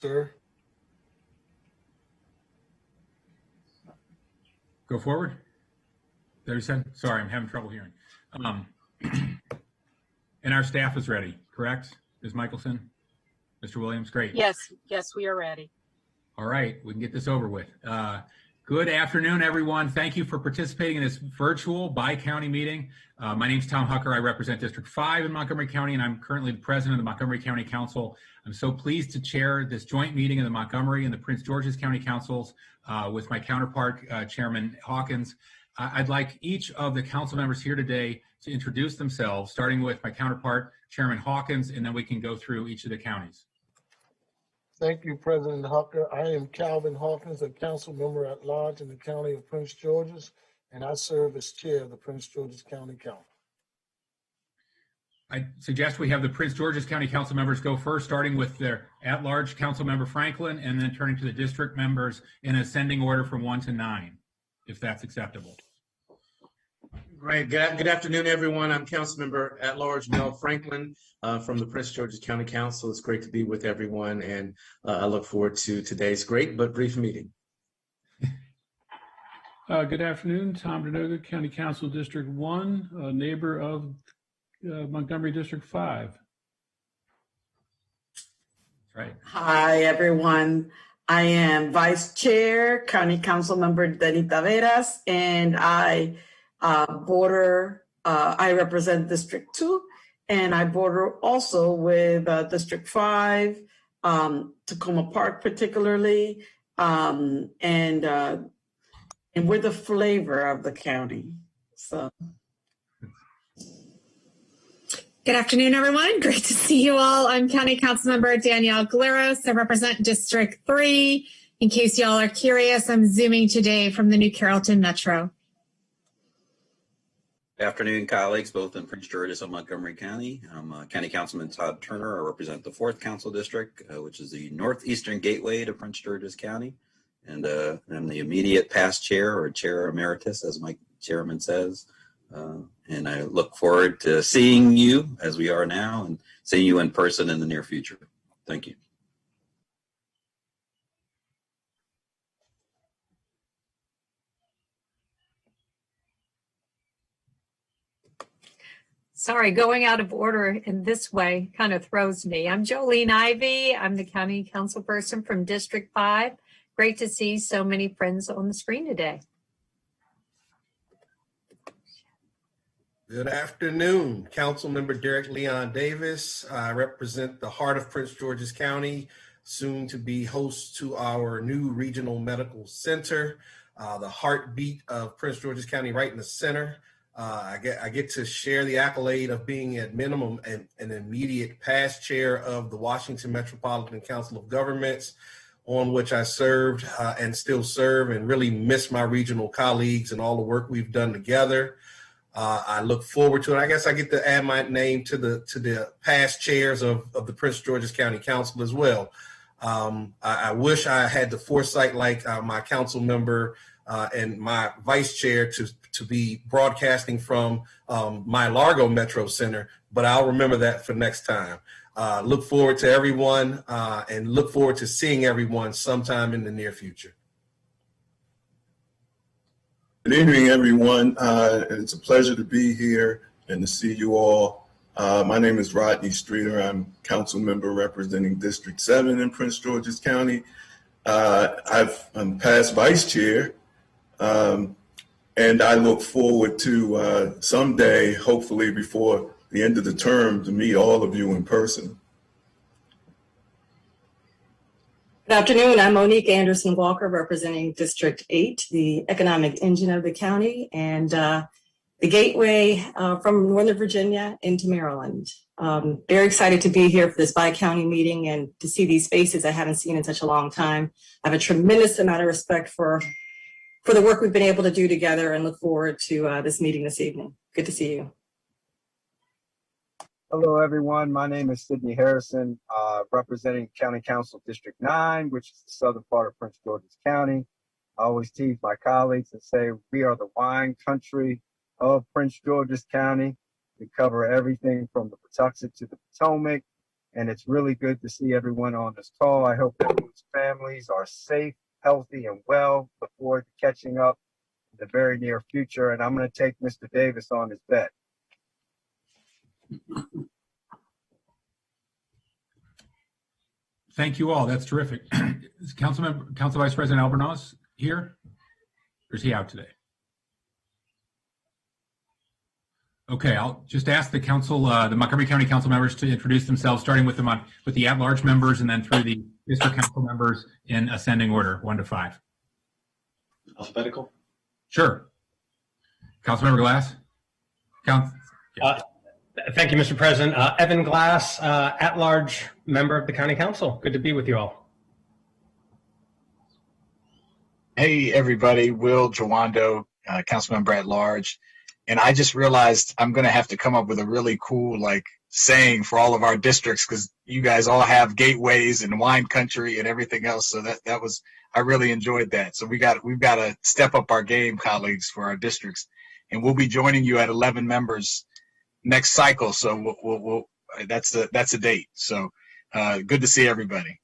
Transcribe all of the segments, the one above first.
Sir. Go forward. There you said. Sorry, I'm having trouble hearing. And our staff is ready, correct? Ms. Michelson, Mr. Williams, great. Yes, we are ready. All right, we can get this over with. Good afternoon, everyone. Thank you for participating in this virtual bi-county meeting. My name is Tom Hucker. I represent District 5 in Montgomery County, and I'm currently the president of the Montgomery County Council. I'm so pleased to chair this joint meeting of the Montgomery and the Prince George's County Councils with my counterpart, Chairman Hawkins. I'd like each of the council members here today to introduce themselves, starting with my counterpart, Chairman Hawkins, and then we can go through each of the counties. Thank you, President Hucker. I am Calvin Hawkins, a council member at large in the county of Prince George's, and I serve as chair of the Prince George's County Council. I suggest we have the Prince George's County Council members go first, starting with their at-large council member Franklin, and then turning to the district members in ascending order from 1 to 9, if that's acceptable. Great. Good afternoon, everyone. I'm Councilmember at large Mel Franklin from the Prince George's County Council. It's great to be with everyone, and I look forward to today's great but brief meeting. Good afternoon, Tom Denoga, County Council District 1, a neighbor of Montgomery District 5. That's right. Hi, everyone. I am Vice Chair, County Council Member Denita Veras, and I represent District 2, and I border also with District 5, Tacoma Park particularly, and we're the flavor of the county. So. Good afternoon, everyone. Great to see you all. I'm County Councilmember Danielle Galeros. I represent District 3. In case y'all are curious, I'm Zooming today from the New Carrollton Metro. Good afternoon, colleagues, both in Prince George's and Montgomery County. I'm County Councilman Todd Turner. I represent the 4th Council District, which is the northeastern gateway to Prince George's County. And I'm the immediate past chair, or chair emeritus, as my chairman says. And I look forward to seeing you as we are now and seeing you in person in the near future. Thank you. Sorry, going out of order in this way kind of throws me. I'm Jolene Ivy. I'm the county council person from District 5. Great to see so many friends on the screen today. Good afternoon, Council Member Derek Leon Davis. I represent the heart of Prince George's County, soon to be host to our new regional medical center, the heartbeat of Prince George's County, right in the center. I get to share the accolade of being at minimum an immediate past chair of the Washington Metropolitan Council of Governments, on which I served and still serve, and really miss my regional colleagues and all the work we've done together. I look forward to it. I guess I get to add my name to the past chairs of the Prince George's County Council as well. I wish I had the foresight like my council member and my vice chair to be broadcasting from my Largo Metro Center, but I'll remember that for next time. Look forward to everyone and look forward to seeing everyone sometime in the near future. Good evening, everyone. It's a pleasure to be here and to see you all. My name is Rodney Streeter. I'm council member representing District 7 in Prince George's County. I'm past vice chair, and I look forward to someday, hopefully before the end of the term, to meet all of you in person. Good afternoon. I'm Monique Anderson Walker, representing District 8, the economic engine of the county, and the gateway from Northern Virginia into Maryland. Very excited to be here for this bi-county meeting and to see these faces I haven't seen in such a long time. I have a tremendous amount of respect for the work we've been able to do together and look forward to this meeting this evening. Good to see you. Hello, everyone. My name is Sidney Harrison, representing County Council District 9, which is the southern part of Prince George's County. I always tease my colleagues and say we are the wine country of Prince George's County. We cover everything from the Patuxent to the Potomac, and it's really good to see everyone on this call. I hope everyone's families are safe, healthy, and well. Look forward to catching up in the very near future, and I'm going to take Mr. Davis on his bet. Thank you all. That's terrific. Is Council Vice President Albornoz here? Or is he out today? Okay, I'll just ask the council, the Montgomery County Council members to introduce themselves, starting with the at-large members and then through the district council members in ascending order, 1 to 5. Alphabetical? Sure. Councilmember Glass? Thank you, Mr. President. Evan Glass, at-large member of the County Council. Good to be with you all. Hey, everybody. Will Jawando, council member at large. And I just realized I'm going to have to come up with a really cool, saying for all of our districts, because you guys all have gateways and wine country and everything else. So I really enjoyed that. So we've got to step up our game, colleagues, for our districts. And we'll be joining you at 11 members next cycle. So we'll that's a date. So good to see everybody.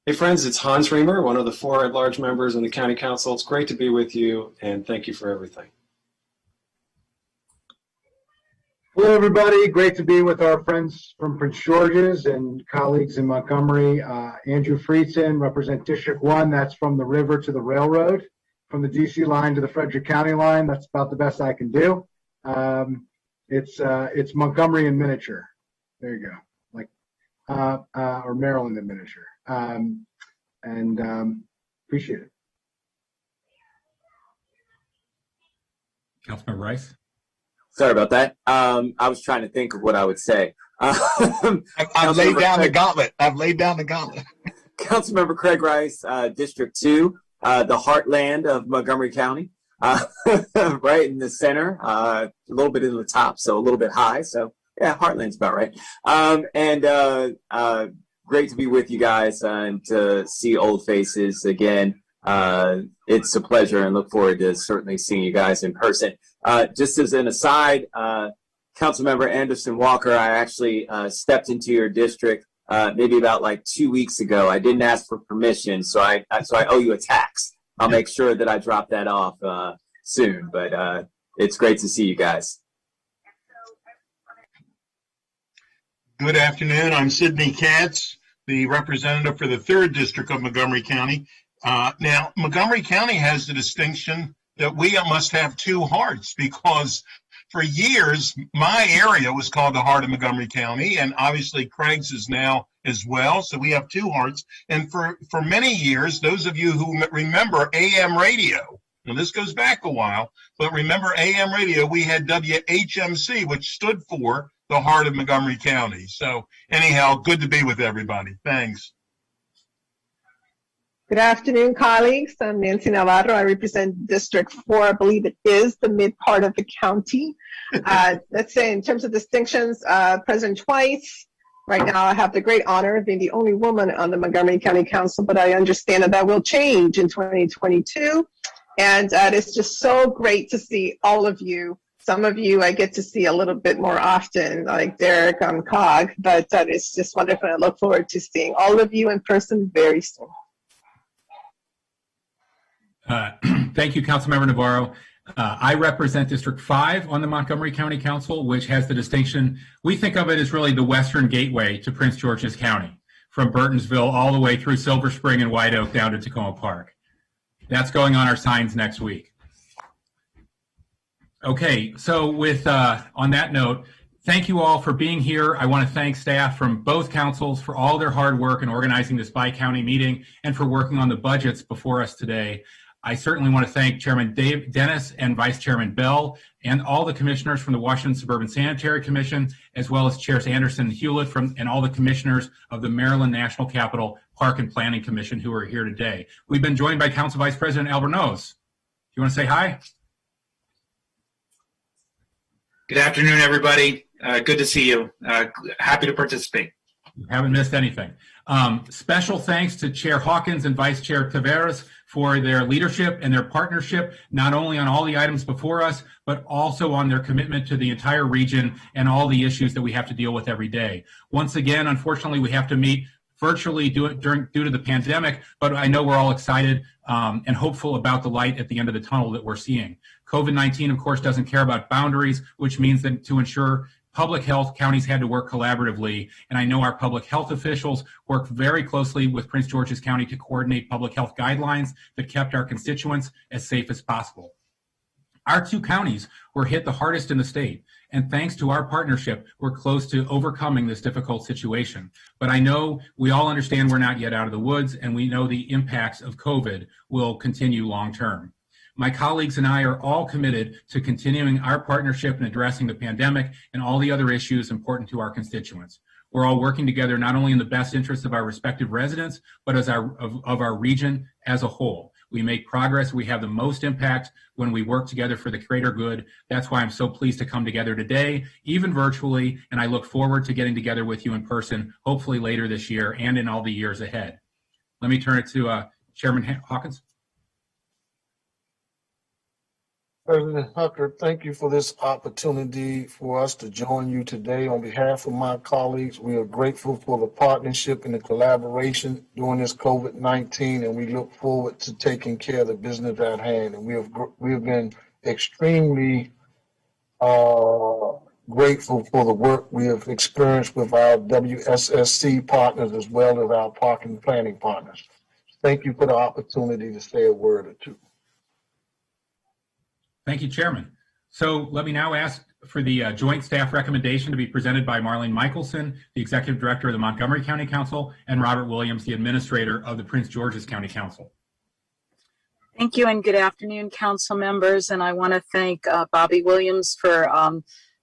Hey, friends, it's Hans Reamer, one of the 4 at-large members in the County Council. It's great to be with you, and thank you for everything. Hello, everybody. Great to be with our friends from Prince George's and colleagues in Montgomery. Andrew Friedson, represent District 1. That's from the river to the railroad, from the DC line to the Frederick County line. That's about the best I can do. It's Montgomery in miniature. There you go. Or Maryland in miniature. Appreciate it. Councilmember Rice? Sorry about that. I was trying to think of what I would say. I've laid down the gauntlet. Councilmember Craig Rice, District 2, the heartland of Montgomery County, right in the center, a little bit in the top, so a little bit high. So yeah, heartland's about right. Great to be with you guys and to see old faces again. It's a pleasure and look forward to certainly seeing you guys in person. Just as an aside, Councilmember Anderson Walker, I actually stepped into your district maybe about 2 weeks ago. I didn't ask for permission, so I owe you a tax. I'll make sure that I drop that off soon, but it's great to see you guys. Good afternoon. I'm Sidney Katz, the representative for the 3rd District of Montgomery County. Now, Montgomery County has the distinction that we must have 2 hearts, because for years, my area was called the heart of Montgomery County, and obviously Craig's is now as well, so we have 2 hearts. And for many years, those of you who remember AM radio, now this goes back a while, but remember AM radio, we had WHMC, which stood for the heart of Montgomery County. So anyhow, good to be with everybody. Thanks. Good afternoon, colleagues. I'm Nancy Navarro. I represent District 4. I believe it is the mid part of the county. Let's say in terms of distinctions, President twice. Right now, I have the great honor of being the only woman on the Montgomery County Council, but I understand that will change in 2022. And it's just so great to see all of you. Some of you I get to see a little bit more often, like Derek on COG, but it's just wonderful. I look forward to seeing all of you in person very soon. Thank you, Councilmember Navarro. I represent District 5 on the Montgomery County Council, which has the distinction, we think of it as really the western gateway to Prince George's County, from Burtonsville all the way through Silver Spring and White Oak down to Tacoma Park. That's going on our signs next week. Okay, so on that note, thank you all for being here. I want to thank staff from both councils for all their hard work in organizing this bi-county meeting and for working on the budgets before us today. I certainly want to thank Chairman Dennis and Vice Chairman Bell and all the commissioners from the Washington Suburban Sanitary Commission, as well as Chairs Anderson and Hewlett and all the commissioners of the Maryland National Capital Park and Planning Commission who are here today. We've been joined by Council Vice President Albornoz. You want to say hi? Good afternoon, everybody. Good to see you. Happy to participate. You haven't missed anything. Special thanks to Chair Hawkins and Vice Chair Taveras for their leadership and their partnership, not only on all the items before us, but also on their commitment to the entire region and all the issues that we have to deal with every day. Once again, unfortunately, we have to meet virtually due to the pandemic, but I know we're all excited and hopeful about the light at the end of the tunnel that we're seeing. COVID-19, of course, doesn't care about boundaries, which means that to ensure public health, counties had to work collaboratively, and I know our public health officials worked very closely with Prince George's County to coordinate public health guidelines that kept our constituents as safe as possible. Our two counties were hit the hardest in the state, and thanks to our partnership, we're close to overcoming this difficult situation. But I know we all understand we're not yet out of the woods, and we know the impacts of COVID will continue long term. My colleagues and I are all committed to continuing our partnership in addressing the pandemic and all the other issues important to our constituents. We're all working together not only in the best interests of our respective residents, but of our region as a whole. We make progress. We have the most impact when we work together for the greater good. That's why I'm so pleased to come together today, even virtually, and I look forward to getting together with you in person, hopefully later this year and in all the years ahead. Let me turn it to Chairman Hawkins. President Hucker, thank you for this opportunity for us to join you today. On behalf of my colleagues, we are grateful for the partnership and the collaboration during this COVID-19, and we look forward to taking care of the business at hand. And we have been extremely grateful for the work we have experienced with our WSSC partners as well as our parking planning partners. Thank you for the opportunity to say a word or two. Thank you, Chairman. So let me now ask for the joint staff recommendation to be presented by Marlene Michelson, the Executive Director of the Montgomery County Council, and Robert Williams, the Administrator of the Prince George's County Council. Thank you and good afternoon, Council members. And I want to thank Bobby Williams for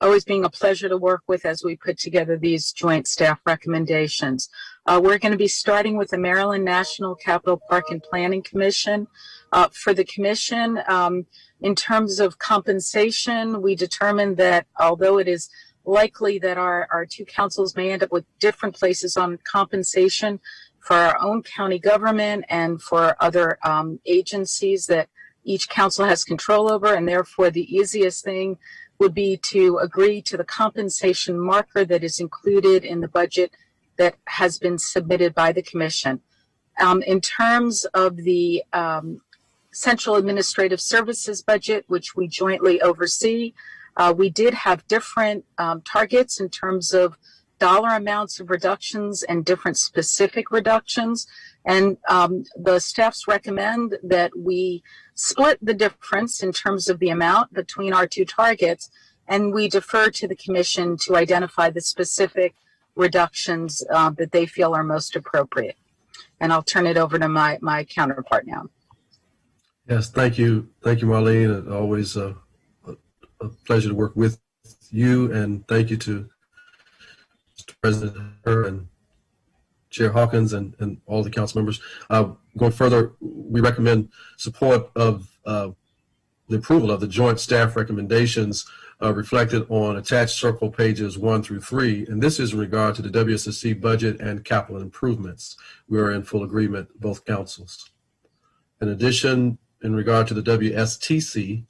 always being a pleasure to work with as we put together these joint staff recommendations. We're going to be starting with the Maryland National Capital Park and Planning Commission. For the commission, in terms of compensation, we determined that although it is likely that our two councils may end up with different places on compensation for our own county government and for other agencies that each council has control over, and therefore the easiest thing would be to agree to the compensation marker that is included in the budget that has been submitted by the commission. In terms of the Central Administrative Services budget, which we jointly oversee, we did have different targets in terms of dollar amounts of reductions and different specific reductions. And the staffs recommend that we split the difference in terms of the amount between our two targets, and we defer to the commission to identify the specific reductions that they feel are most appropriate. And I'll turn it over to my counterpart now. Yes, thank you. Thank you, Marlene. It's always a pleasure to work with you, and thank you to Mr. President and Chair Hawkins and all the council members. Going further, we recommend support of the approval of the joint staff recommendations reflected on attached circle pages 1 through 3, and this is in regard to the WSSC budget and capital improvements. We are in full agreement, both councils. In addition, in regard to the WSTC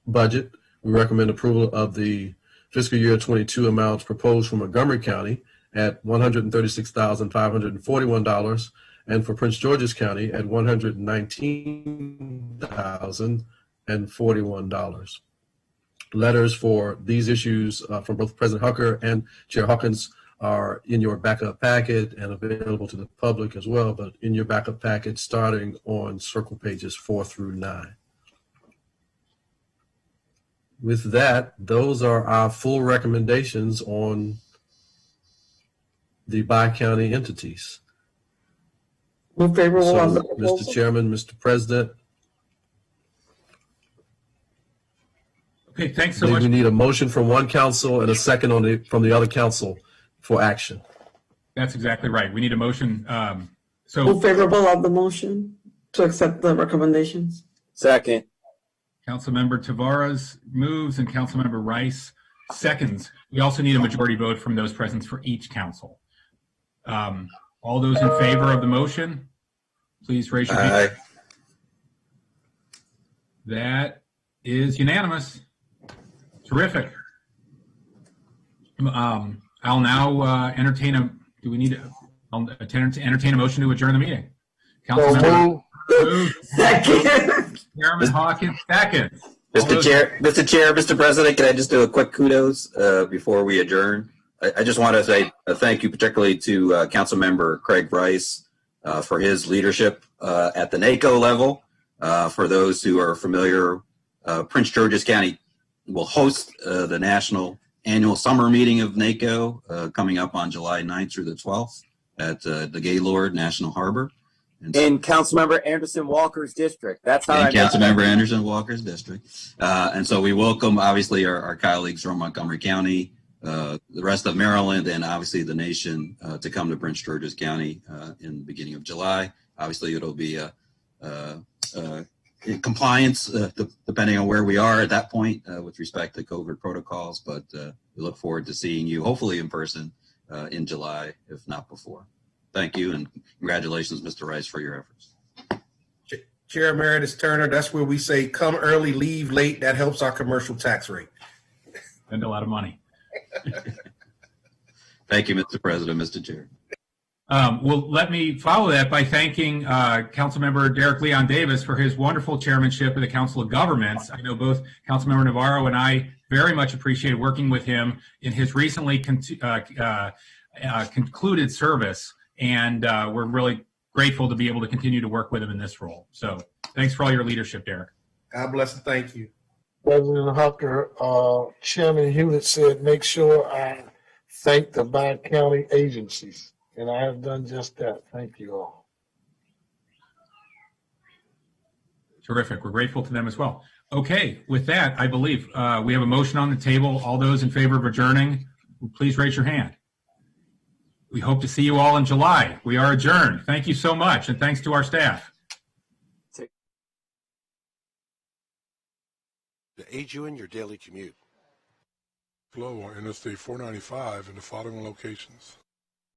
budget, we recommend approval of the fiscal year 22 amounts proposed for Montgomery County at $136,541, and for Prince George's County at $119,041. Letters for these issues from both President Hucker and Chair Hawkins are in your backup packet and available to the public as well, but in your backup packet starting on circle pages 4 through 9. With that, those are our full recommendations on the bi-county entities. Move favorable on the proposal. Mr. Chairman, Mr. President. Okay, thanks so much. We need a motion from one council and a second from the other council for action. That's exactly right. We need a motion. Move favorable on the motion to accept the recommendations. Second. Councilmember Tavares moves and Councilmember Rice seconds. We also need a majority vote from those present for each council. All those in favor of the motion, please raise your hand. Aye. That is unanimous. Terrific. I'll now entertain a. Do we need to? I'll entertain a motion to adjourn the meeting. Councilmember. Second. Chairman Hawkins, second. Mr. Chair, Mr. President, can I just do a quick kudos before we adjourn? I just want to say thank you particularly to Councilmember Craig Rice for his leadership at the NACO level. For those who are familiar, Prince George's County will host the national annual summer meeting of NACO coming up on July 9th through the 12th at the Gaylord National Harbor. In Councilmember Anderson Walker's district. That's how Councilmember Anderson Walker's district. And so we welcome, obviously, our colleagues from Montgomery County, the rest of Maryland, and obviously the nation to come to Prince George's County in the beginning of July. Obviously, it'll be in compliance, depending on where we are at that point with respect to COVID protocols. But we look forward to seeing you, hopefully in person, in July, if not before. Thank you, and congratulations, Mr. Rice, for your efforts. Chair Emeritus Turner, that's where we say come early, leave late. That helps our commercial tax rate. Spend a lot of money. Thank you, Mr. President, Mr. Chair. Well, let me follow that by thanking Councilmember Derek Leon Davis for his wonderful chairmanship of the Council of Governments. I know both Councilmember Navarro and I very much appreciated working with him in his recently concluded service. And we're really grateful to be able to continue to work with him in this role. So thanks for all your leadership, Derek. God bless and thank you. President Hucker, Chairman Hewlett said, make sure I thank the bi-county agencies. And I have done just that. Thank you all. Terrific. We're grateful to them as well. Okay, with that, I believe we have a motion on the table. All those in favor of adjourning, please raise your hand. We hope to see you all in July. We are adjourned. Thank you so much, and thanks to our staff. To aid you in your daily commute. Flow on Interstate 495 in the following locations: